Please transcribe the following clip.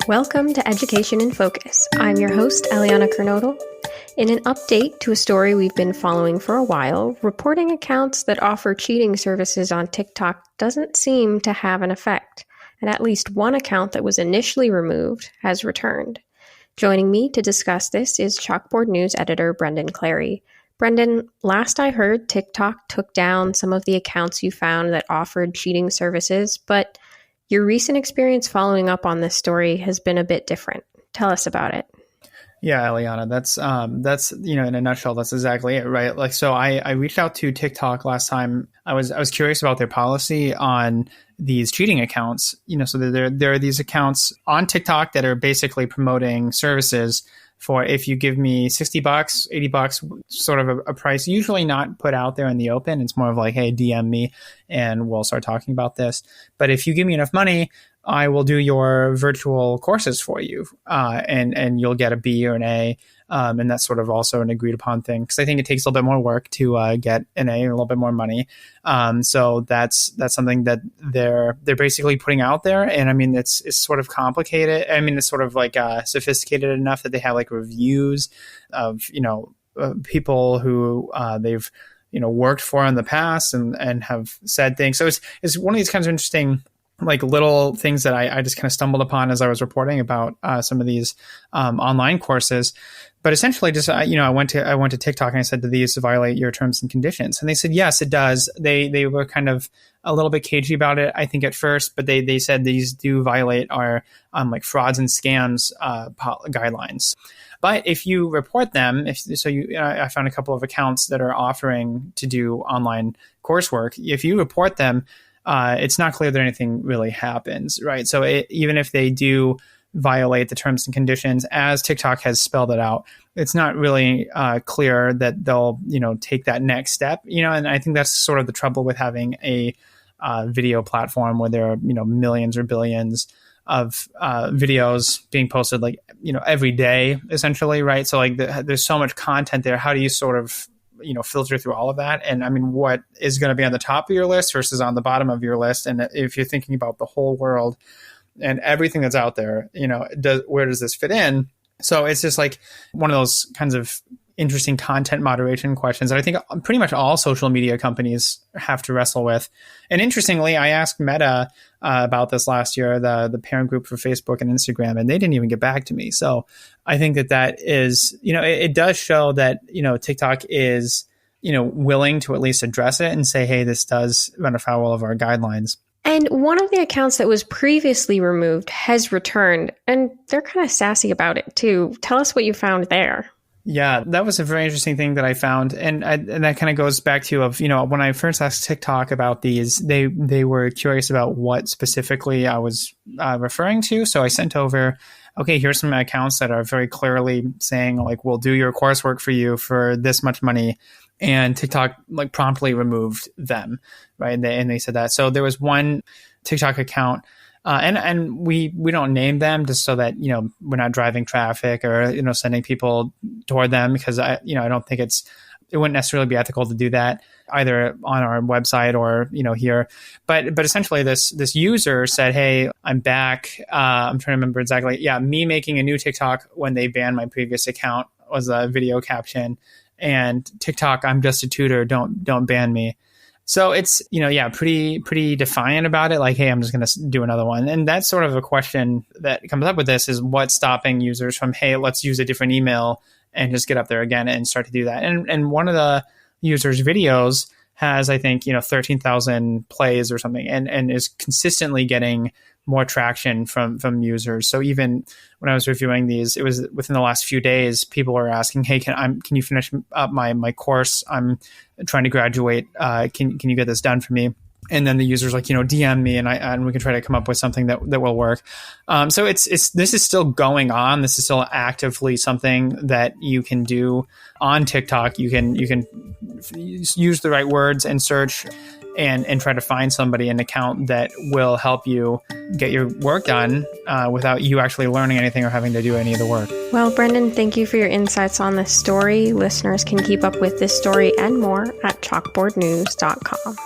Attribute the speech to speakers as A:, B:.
A: Welcome to Education in Focus. I'm your host, Eliana Kernodle. In an update to a story we've been following for a while, reporting accounts that offer cheating services on TikTok doesn't seem to have an effect, and at least one account that was initially removed has returned. Joining me to discuss this is Chalkboard News editor Brendan Clary. Brendan, last I heard, TikTok took down some of the accounts you found that offered cheating services, but your recent experience following up on this story has been a bit different. Tell us about it.
B: Yeah, Eliana, that's in a nutshell, that's exactly it, right? Like, so I reached out to TikTok last time. I was curious about their policy on these cheating accounts. So there are these accounts on TikTok that are basically promoting services for if you give me $60, $80, sort of a price, usually not put out there in the open. It's more of like, hey, DM me and we'll start talking about this. But if you give me enough money, I will do your virtual courses for you, and you'll get a B or an A. And that's sort of also an agreed upon thing, because I think it takes a little bit more work to get an A and a little bit more money. So that's something that they're basically putting out there. And I mean, it's sort of complicated. I mean, it's sort of like sophisticated enough that they have like reviews of people who they've worked for in the past and have said things. So it's one of these kinds of interesting like little things that I just kind of stumbled upon as I was reporting about some of these online courses. But essentially, just I went to TikTok and I said, do these violate your terms and conditions? And they said, yes, it does. They were kind of a little bit cagey about it, I think, at first, but they said these do violate our like frauds and scams guidelines. But if you report them, I found a couple of accounts that are offering to do online coursework. If you report them, it's not clear that anything really happens, right? So even if they do violate the terms and conditions, as TikTok has spelled it out, it's not really clear that they'll, take that next step, and I think that's sort of the trouble with having a video platform where there are, millions or billions of videos being posted every day, essentially, right? So there's so much content there. How do you sort of filter through all of that? And I mean, what is going to be on the top of your list versus on the bottom of your list? And if you're thinking about the whole world and everything that's out there, where does this fit in? So it's just like one of those kinds of interesting content moderation questions that I think pretty much all social media companies have to wrestle with. And interestingly, I asked Meta about this last year, the parent group for Facebook and Instagram, and they didn't even get back to me. So I think that is, it does show that, TikTok is, willing to at least address it and say, hey, this does run afoul of our guidelines.
A: And one of the accounts that was previously removed has returned, and they're kind of sassy about it too. Tell us what you found there.
B: Yeah, that was a very interesting thing that I found. And that kind of goes back to when I first asked TikTok about these, they were curious about what specifically I was referring to. So I sent over, okay, here's some accounts that are very clearly saying like, we'll do your coursework for you for this much money. And TikTok promptly removed them, right? And they said that. So there was one TikTok account, and we don't name them just so that we're not driving traffic or sending people toward them, because I don't think it wouldn't necessarily be ethical to do that either on our website or here. But essentially, this user said, "Hey, I'm back. I'm trying to remember exactly. Yeah, me making a new TikTok when they banned my previous account was a video caption." And TikTok, I'm just a tutor. Don't ban me. So it's, pretty defiant about it. Like, hey, I'm just going to do another one. And that's sort of a question that comes up with this is what's stopping users from, hey, let's use a different email and just get up there again and start to do that. And one of the users' videos has, I think, 13,000 plays or something and is consistently getting more traction from users. So even when I was reviewing these, it was within the last few days, people were asking, hey, can you finish up my course? I'm trying to graduate. Can you get this done for me? And then the user's like, DM me and we can try to come up with something that will work. So this is still going on. This is still actively something that you can do on TikTok. You can use the right words and search and try to find somebody, an account that will help you get your work done without you actually learning anything or having to do any of the work.
A: Well, Brendan, thank you for your insights on this story. Listeners can keep up with this story and more at chalkboardnews.com.